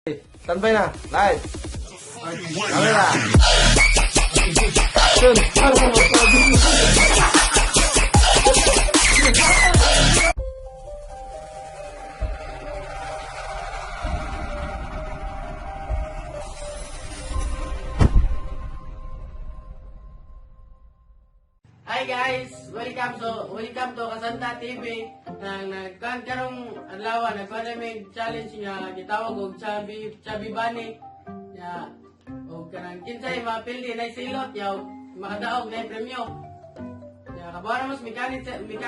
Standby na. Live. Camera. Action. Hi guys! Welcome to Kasanta TV. Nagkarong adlaw nagkuha namin challenge nga gitawag og Chubby Bunny. Ya og kanang kinsay mapildi na silot yaw makadaog na premyo. Ya kabawa mas mechanics ani.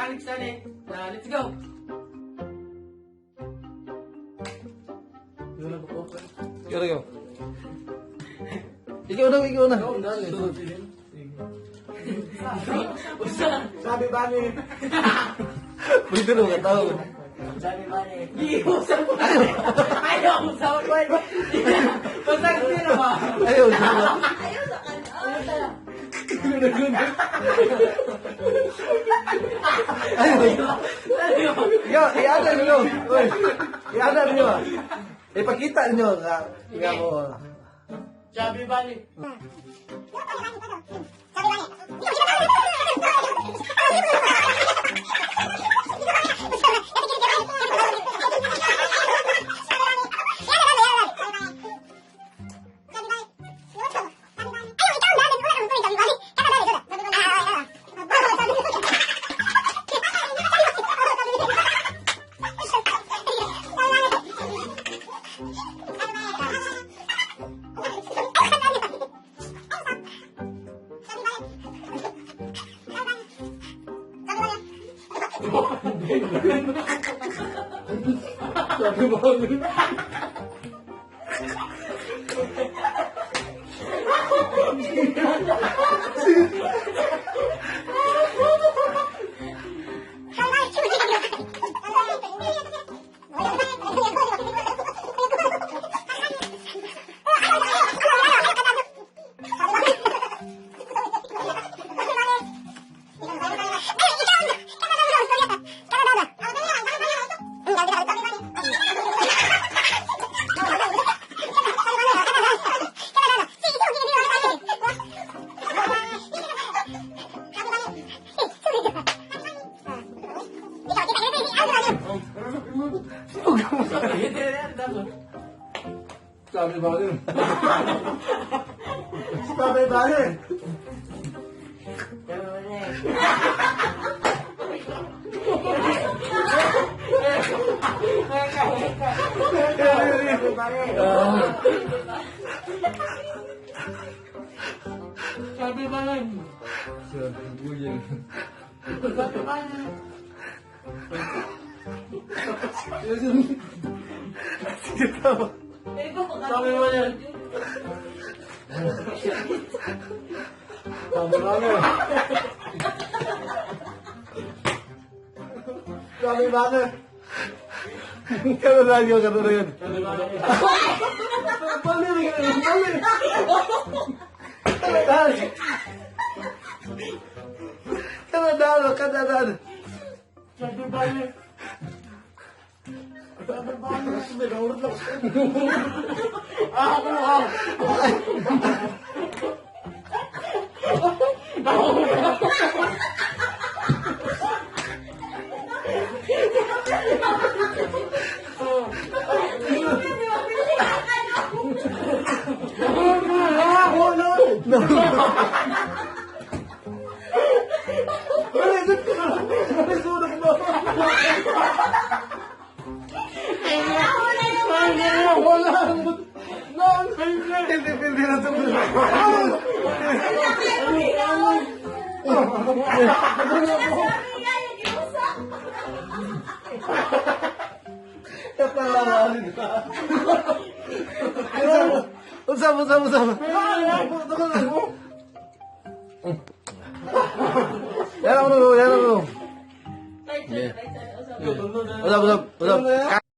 Let's go. Ikaw. Ikaw na. Chubby Bunny. Pwede nung katao. Chubby Bunny. Giusap ko. Ayaw usap ko. Pasag sila ba? Ayaw, sama. Ayaw, iada ninyo. Uy, iada ninyo. Ipakita ninyo. Nga mo. Chubby Bunny. Sabi mo kami. Sabi ba rin? Sabi ba rin? Chubby Bunny. Chubby Bunny. Sabi mo yan. Sabi mo yan. Sabi mo yan. Kano na yun? Bali rin yun. Bali. Kanadalo. Chubby Bunny. Hindi na ito. Kapalawanin ka. Usap. Yan ako. Usap.